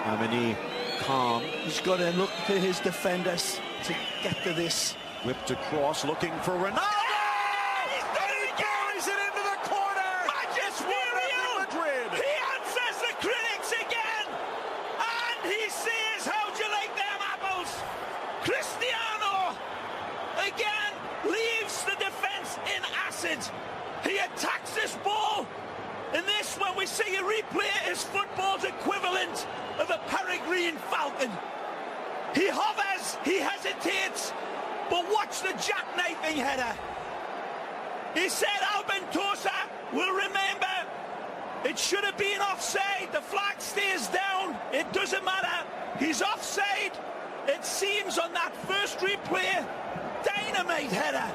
Amini calm. He's got to look to his defenders to get to this. Whipped across, looking for Ronaldo. He's done it again. Carries it into the corner. Magisterial. Madrid. He answers the critics again, and he says, "How'd you like them apples?" Cristiano again leaves the defense in acid. He attacks this ball, and this, when we see a replay, is football's equivalent of a peregrine falcon. He hovers, he hesitates, but watch the jackknifing header. He said Albentosa will remember it should have been offside. The flag stays down. It doesn't matter. He's offside. It seems on that first replay. Dynamite header.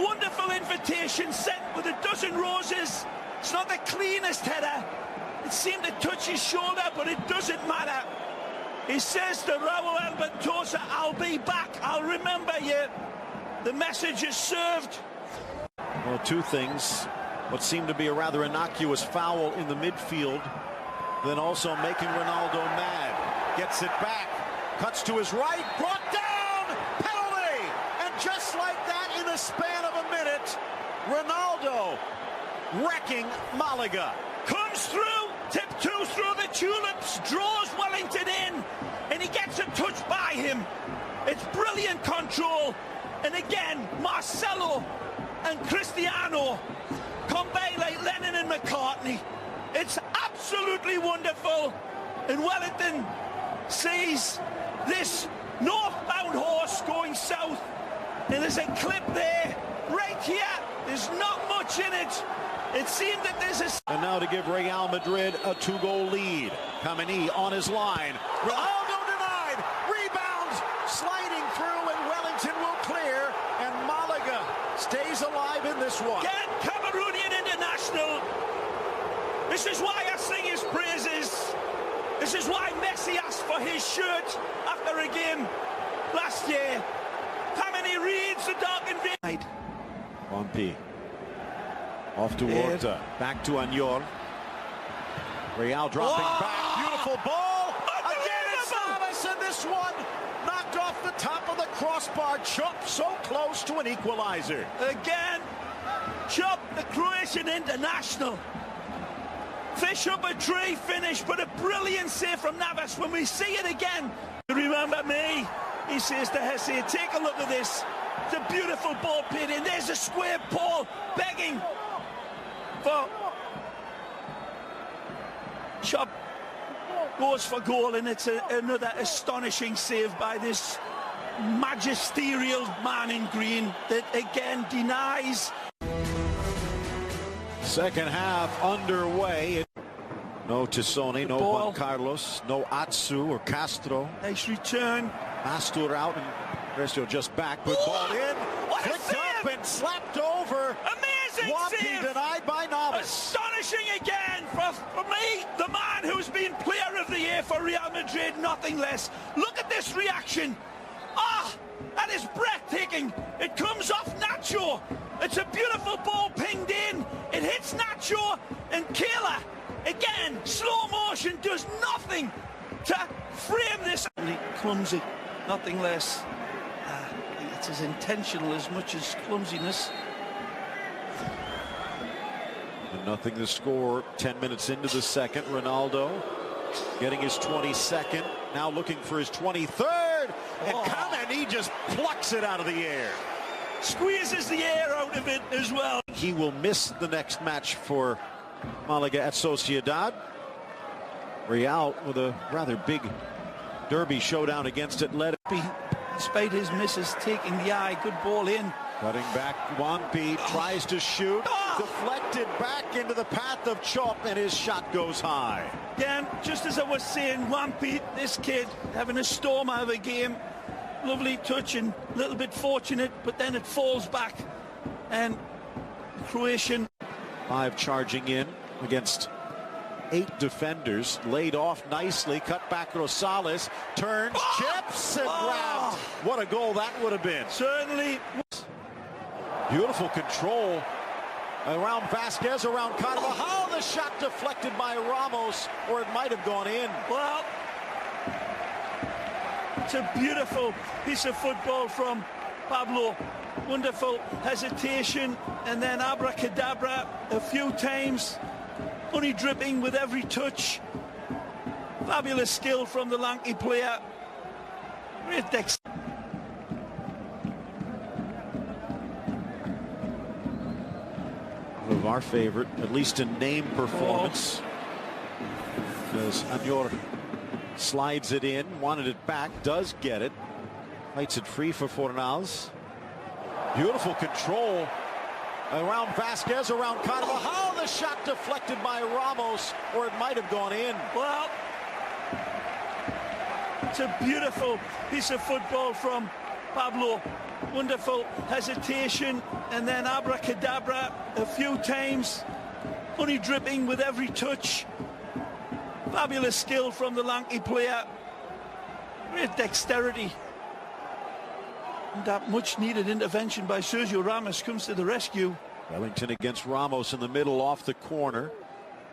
Wonderful invitation sent with a dozen roses. It's not the cleanest header. It seemed to touch his shoulder, but it doesn't matter. He says to Raul Albentosa, "I'll be back. I'll remember you." The message is served. Well, two things. What seemed to be a rather innocuous foul in the midfield, then also making Ronaldo mad. Gets it back, cuts to his right, brought down, penalty! And just like that, in the span of a minute, Ronaldo wrecking Malaga. Comes through, tiptoes through the tulips, draws Wellington in, and he gets a touch by him. It's brilliant control. And again, Marcelo and Cristiano combine like Lennon and McCartney. It's absolutely wonderful. And Wellington sees this northbound horse going south. And there's a clip there, right here. There's not much in it. It seemed that there's a... And now to give Real Madrid a 2-goal lead. Kameni on his line. Ronaldo denied. Rebounds. Sliding through, and Wellington will clear. And Malaga stays alive in this one. Again, Cameroonian international. This is why I sing his praises. This is why Messi asked for his shirt after a game last year. Kameni reads the dark and veil. Pompey. Off to Horta, back to Añor. Real dropping back, beautiful ball. Again, it's Navas, and this one knocked off the top of the crossbar. Chop so close to an equalizer. Again, Chop, the Croatian international. Fish up a tree finish, but a brilliant save from Navas. When we see it again, remember me, he says to Hesse, take a look at this. It's a beautiful ball pit in. There's a square ball begging for Chop. Goes for goal, and it's another astonishing save by this magisterial man in green that again denies. Second half underway. No Tissoni, no Juan Carlos, no Atsu or Castro. Nice return. Mastur out, and Presto just back with ball in. Flicked up and slapped over. Amazing save. Denied by Navas. Astonishing again for me, the man who's been player of the year for Real Madrid, nothing less. Look at this reaction. That is breathtaking. It comes off Nacho. It's a beautiful ball pinged in. It hits Nacho, and Kayla, again, slow motion, does nothing to frame this. Clumsy, nothing less. It's as intentional as much as clumsiness. And nothing to score. 10 minutes into the second. Ronaldo getting his 22nd. Now looking for his 23rd. And Kameni just plucks it out of the air. Squeezes the air out of it as well. He will miss the next match for Malaga at Sociedad. Real with a rather big derby showdown against Atleti. Despite his misses taking the eye, good ball in. Cutting back, Wampi tries to shoot, deflected back into the path of Chop, and his shot goes high. Again, just as I was saying, Wampi, this kid, having a storm of a game. Lovely touch and a little bit fortunate, but then it falls back. And Croatian. 5 charging in against 8 defenders, laid off nicely, cut back Rosales, turns, chips, and grabbed. What a goal that would have been. Certainly. Beautiful control around Vasquez, around Carvajal. the shot deflected by Ramos, or it might have gone in. Well, it's a beautiful piece of football from Pablo. Wonderful hesitation and then abracadabra a few times, only dripping with every touch. Fabulous skill from the lanky player. Great dexterity. Of our favorite, at least in name performance, because Anyor slides it in, wanted it back, does get it, fights it free for Fornals. Beautiful control around Vasquez, around Carvajal. The shot deflected by Ramos, or it might have gone in. Well, it's a beautiful piece of football from Pablo. Wonderful hesitation and then abracadabra a few times, only dripping with every touch. Fabulous skill from the lanky player. Great dexterity. And that much needed intervention by Sergio Ramos comes to the rescue. Wellington against Ramos in the middle off the corner.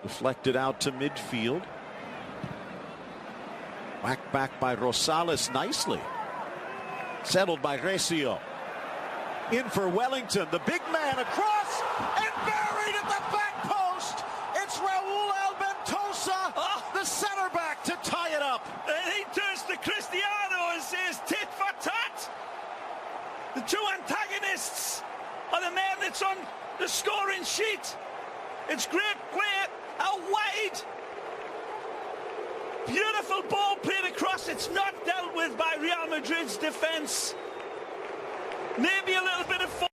Deflected out to midfield. Whacked back by Rosales nicely. Settled by Recio. In for Wellington, the big man across and buried at the back post. It's Raul Albentosa, the center back, to tie it up. And he turns to Cristiano and says tit for tat. The two antagonists are the man that's on the scoring sheet. It's great play out wide. Beautiful ball played across. It's not dealt with by Real Madrid's defense. Maybe a little bit of...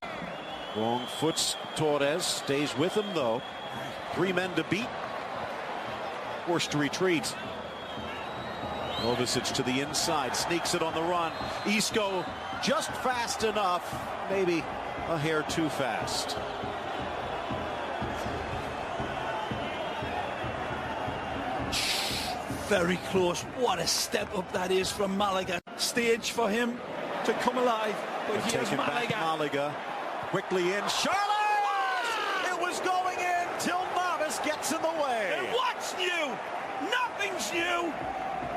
Wrong foots Torres. Stays with him, though. 3 men to beat. Forced to retreat. Novicic to the inside. Sneaks it on the run. Isco just fast enough. Maybe a hair too fast. Very close. What a step up that is from Malaga. Stage for him to come alive. But here's Malaga. Quickly in. Charlotte! It was going in till Navas gets in the way. And what's new? Nothing's new.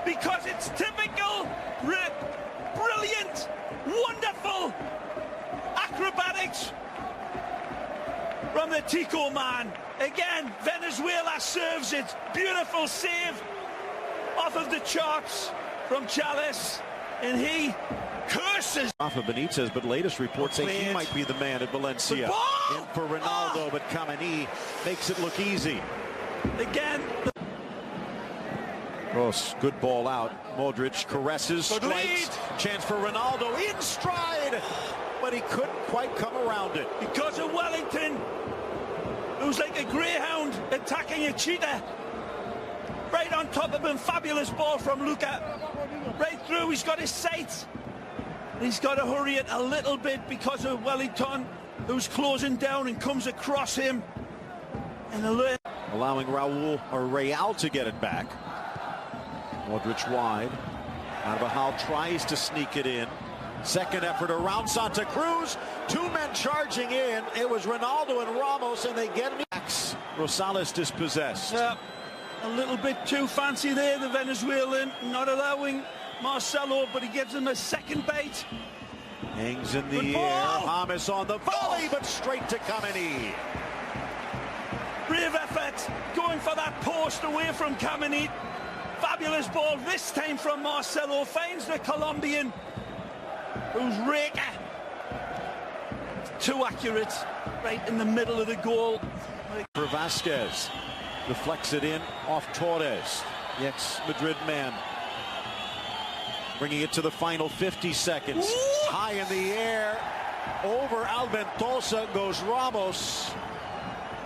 Because it's typical, brilliant, wonderful acrobatics from the Tico man. Again, Venezuela serves it. Beautiful save off of the charts from Chalice, and he curses. Rafa Benitez, but latest reports say he might be the man at Valencia. In for Ronaldo, but Kameni makes it look easy. Again. Gross, good ball out. Modric caresses, strikes. Chance for Ronaldo in stride, but he couldn't quite come around it. Because of Wellington, it was like a greyhound attacking a cheetah. Right on top of him, fabulous ball from Luca. Right through, he's got his sight. He's got to hurry it a little bit because of Wellington, who's closing down and comes across him. And allowing Raul or Real to get it back. Modric wide. Carvajal tries to sneak it in. Second effort around Santa Cruz. 2 men charging in. It was Ronaldo and Ramos, and they get it. Rosales dispossessed. A little bit too fancy there, the Venezuelan, not allowing Marcelo, but he gives him a second bait. Hangs in the air. James on the volley, but straight to Kameni. Brave effort, going for that post away from Kameni. Fabulous ball, this time from Marcelo. Finds the Colombian, who's Reka. Too accurate, right in the middle of the goal. For Vasquez. Deflects it in off Torres, the ex-Madrid man. Bringing it to the final 50 seconds. Ooh. High in the air. Over Albentosa goes Ramos.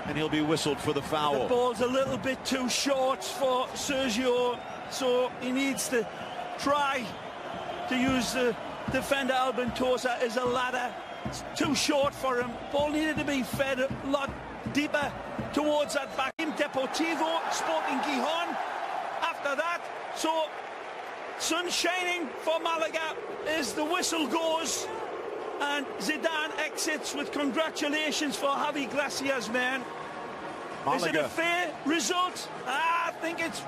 And he'll be whistled for the foul. The ball's a little bit too short for Sergio, so he needs to try to use the defender Albentosa as a ladder. It's too short for him. Ball needed to be fed a lot deeper towards that back. Deportivo, Sporting Gijon. After that, so sun shining for Malaga as the whistle goes, and Zidane exits with congratulations for Javi Gracias, man. Is it a Malaga. fair result? I think it's